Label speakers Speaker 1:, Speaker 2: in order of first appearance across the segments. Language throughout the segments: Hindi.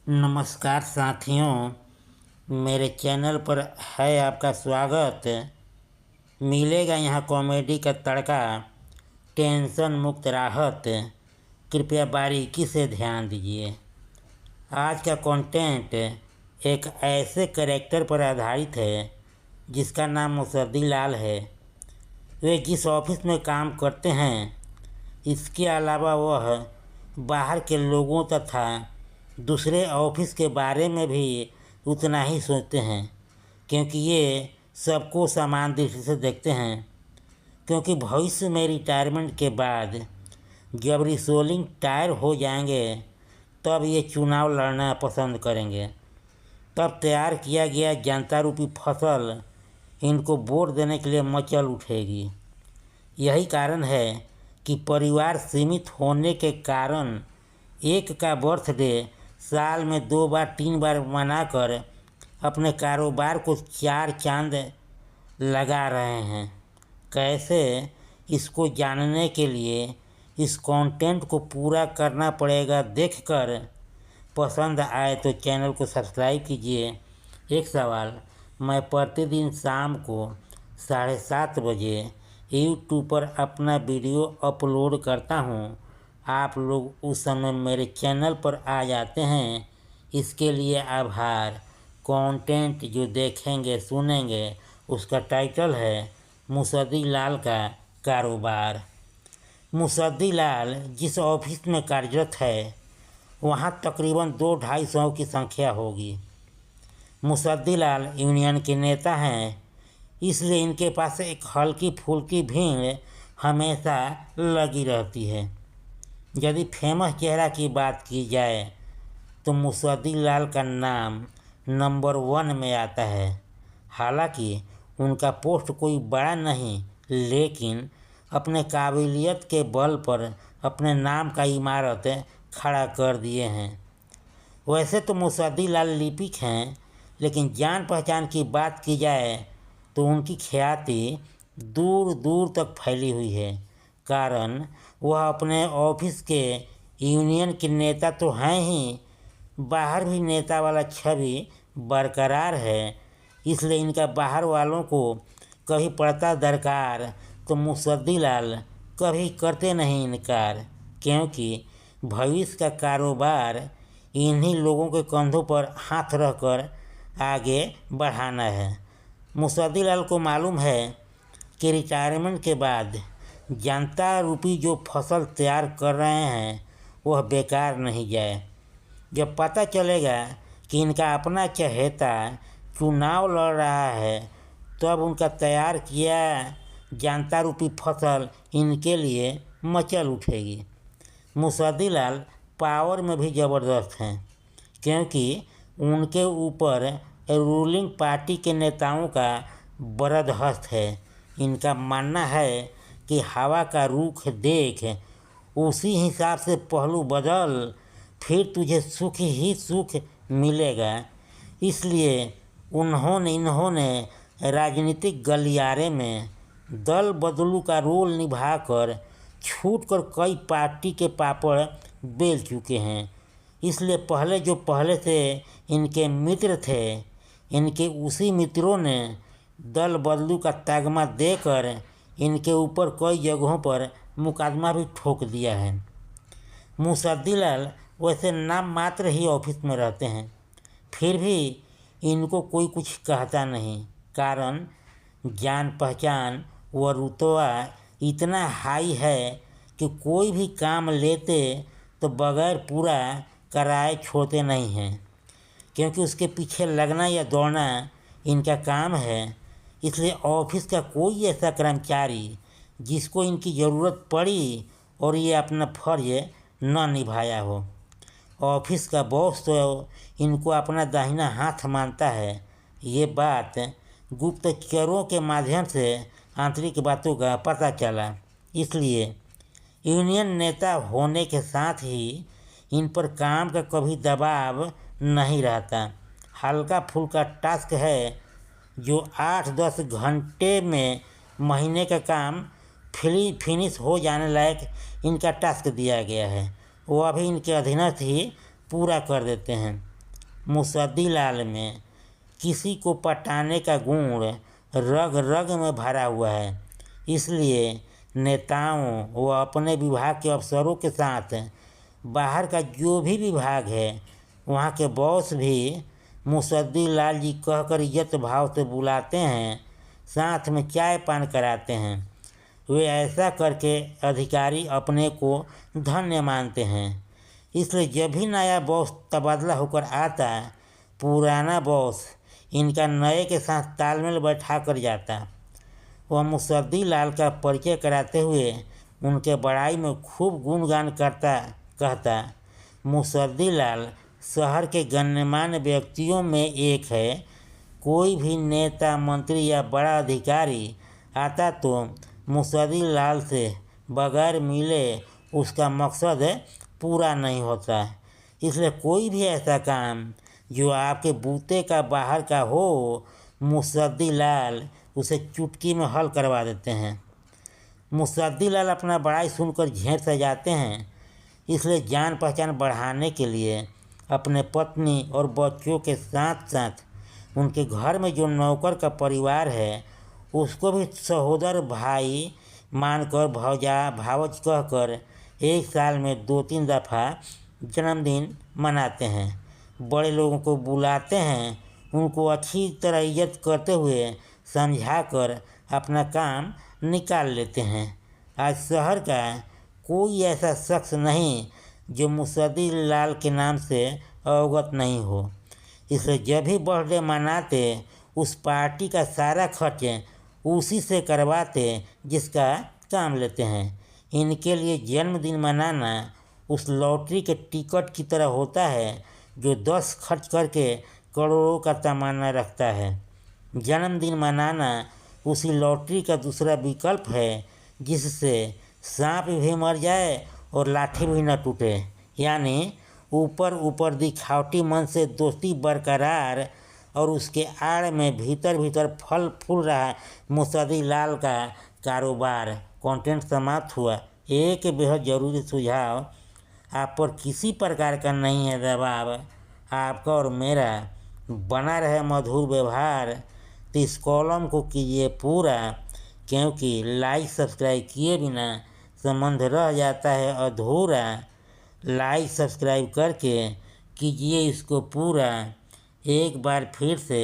Speaker 1: नमस्कार साथियों, मेरे चैनल पर है आपका स्वागत। मिलेगा यहाँ कॉमेडी का तड़का, टेंशन मुक्त राहत। कृपया बारीकी से ध्यान दीजिए। आज का कंटेंट एक ऐसे कैरेक्टर पर आधारित है जिसका नाम मुसद्दी लाल है। वे जिस ऑफिस में काम करते हैं, इसके अलावा वह बाहर के लोगों तथा दूसरे ऑफिस के बारे में भी उतना ही सोचते हैं, क्योंकि ये सबको समान दृष्टि से देखते हैं। क्योंकि भविष्य में रिटायरमेंट के बाद जब रिसोलिंग टायर हो जाएंगे, तब ये चुनाव लड़ना पसंद करेंगे। तब तैयार किया गया जनता रूपी फसल इनको वोट देने के लिए मचल उठेगी। यही कारण है कि परिवार सीमित होने के कारण एक का बर्थडे साल में 2 बार 3 बार मनाकर अपने कारोबार को 4 चांद लगा रहे हैं। कैसे, इसको जानने के लिए इस कंटेंट को पूरा करना पड़ेगा। देखकर पसंद आए तो चैनल को सब्सक्राइब कीजिए। एक सवाल, मैं प्रतिदिन शाम को 7:30 बजे यूट्यूब पर अपना वीडियो अपलोड करता हूँ। आप लोग उस समय मेरे चैनल पर आ जाते हैं, इसके लिए आभार। कंटेंट जो देखेंगे सुनेंगे उसका टाइटल है मुसद्दी लाल का कारोबार। मुसद्दी लाल जिस ऑफिस में कार्यरत है, वहाँ तकरीबन 200-250 की संख्या होगी। मुसद्दी लाल यूनियन के नेता हैं, इसलिए इनके पास एक हल्की फुल्की भीड़ हमेशा लगी रहती है। यदि फेमस चेहरा की बात की जाए तो मुसद्दी लाल का नाम नंबर 1 में आता है। हालांकि उनका पोस्ट कोई बड़ा नहीं, लेकिन अपने काबिलियत के बल पर अपने नाम का इमारत खड़ा कर दिए हैं। वैसे तो मुसद्दी लाल लिपिक हैं, लेकिन जान पहचान की बात की जाए तो उनकी ख्याति दूर दूर तक फैली हुई है। कारण वह अपने ऑफिस के यूनियन के नेता तो हैं ही, बाहर भी नेता वाला छवि बरकरार है। इसलिए इनका बाहर वालों को कभी पड़ता दरकार तो मुसद्दी लाल कभी करते नहीं इनकार, क्योंकि भविष्य का कारोबार इन्हीं लोगों के कंधों पर हाथ रखकर आगे बढ़ाना है। मुसद्दी लाल को मालूम है कि रिटायरमेंट के बाद जनता रूपी जो फसल तैयार कर रहे हैं वह बेकार नहीं जाए। जब पता चलेगा कि इनका अपना चहेता चुनाव लड़ रहा है, तब उनका तैयार किया जनता रूपी फसल इनके लिए मचल उठेगी। मुसद्दी लाल पावर में भी ज़बरदस्त हैं, क्योंकि उनके ऊपर रूलिंग पार्टी के नेताओं का बरदहस्त है। इनका मानना है कि हवा का रुख देख, उसी हिसाब से पहलू बदल, फिर तुझे सुख ही सुख मिलेगा। इसलिए इन्होंने राजनीतिक गलियारे में दल बदलू का रोल निभाकर छूटकर कई पार्टी के पापड़ बेल चुके हैं। इसलिए पहले से इनके मित्र थे, इनके उसी मित्रों ने दल बदलू का तगमा देकर इनके ऊपर कई जगहों पर मुकदमा भी ठोक दिया है। मुसद्दी लाल वैसे नाम मात्र ही ऑफिस में रहते हैं, फिर भी इनको कोई कुछ कहता नहीं। कारण जान पहचान व रुतबा इतना हाई है कि कोई भी काम लेते तो बगैर पूरा कराए छोड़ते नहीं हैं, क्योंकि उसके पीछे लगना या दौड़ना इनका काम है। इसलिए ऑफिस का कोई ऐसा कर्मचारी जिसको इनकी ज़रूरत पड़ी और ये अपना फर्ज न निभाया हो, ऑफिस का बॉस तो इनको अपना दाहिना हाथ मानता है। ये बात गुप्तचरों के माध्यम से आंतरिक बातों का पता चला। इसलिए यूनियन नेता होने के साथ ही इन पर काम का कभी दबाव नहीं रहता। हल्का फुल्का टास्क है, जो 8-10 घंटे में महीने का काम फिनिश हो जाने लायक इनका टास्क दिया गया है, वो अभी इनके अधीनस्थ ही पूरा कर देते हैं। मुसद्दी लाल में किसी को पटाने का गुण रग रग में भरा हुआ है। इसलिए नेताओं व अपने विभाग के अफसरों के साथ बाहर का जो भी विभाग है वहाँ के बॉस भी मुसद्दी लाल जी कहकर इज्जत भाव से बुलाते हैं, साथ में चाय पान कराते हैं। वे ऐसा करके अधिकारी अपने को धन्य मानते हैं। इसलिए जब भी नया बॉस तबादला होकर आता, पुराना बॉस इनका नए के साथ तालमेल बैठा कर जाता। वह मुसद्दी लाल का परिचय कराते हुए उनके बड़ाई में खूब गुणगान कहता, मुसद्दी लाल शहर के गण्यमान्य व्यक्तियों में एक है। कोई भी नेता, मंत्री या बड़ा अधिकारी आता तो मुसद्दी लाल से बगैर मिले उसका मकसद पूरा नहीं होता। इसलिए कोई भी ऐसा काम जो आपके बूते का बाहर का हो, मुसद्दी लाल उसे चुटकी में हल करवा देते हैं। मुसद्दी लाल अपना बड़ाई सुनकर झेर सजाते हैं। इसलिए जान पहचान बढ़ाने के लिए अपने पत्नी और बच्चों के साथ साथ उनके घर में जो नौकर का परिवार है उसको भी सहोदर भाई मानकर भावज कहकर एक साल में 2-3 दफ़ा जन्मदिन मनाते हैं। बड़े लोगों को बुलाते हैं, उनको अच्छी तरह इज्जत करते हुए समझाकर अपना काम निकाल लेते हैं। आज शहर का कोई ऐसा शख्स नहीं जो मुसद्दी लाल के नाम से अवगत नहीं हो। इसलिए जब भी बर्थडे मनाते उस पार्टी का सारा खर्च उसी से करवाते जिसका काम लेते हैं। इनके लिए जन्मदिन मनाना उस लॉटरी के टिकट की तरह होता है जो 10 खर्च करके करोड़ों का तमन्ना रखता है। जन्मदिन मनाना उसी लॉटरी का दूसरा विकल्प है जिससे सांप भी मर जाए और लाठी भी न टूटे। यानी ऊपर ऊपर दिखावटी मन से दोस्ती बरकरार और उसके आड़ में भीतर भीतर फल फूल रहा मुसद्दी लाल का कारोबार। कंटेंट समाप्त हुआ। एक बेहद ज़रूरी सुझाव, आप पर किसी प्रकार का नहीं है दबाव, आपका और मेरा बना रहे मधुर व्यवहार। तो इस कॉलम को कीजिए पूरा, क्योंकि लाइक सब्सक्राइब किए बिना संबंध रह जाता है अधूरा। लाइक सब्सक्राइब करके कीजिए इसको पूरा। एक बार फिर से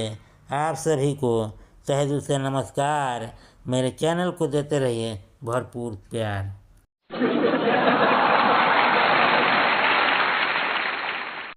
Speaker 1: आप सभी को तहे दिल से नमस्कार। मेरे चैनल को देते रहिए भरपूर प्यार।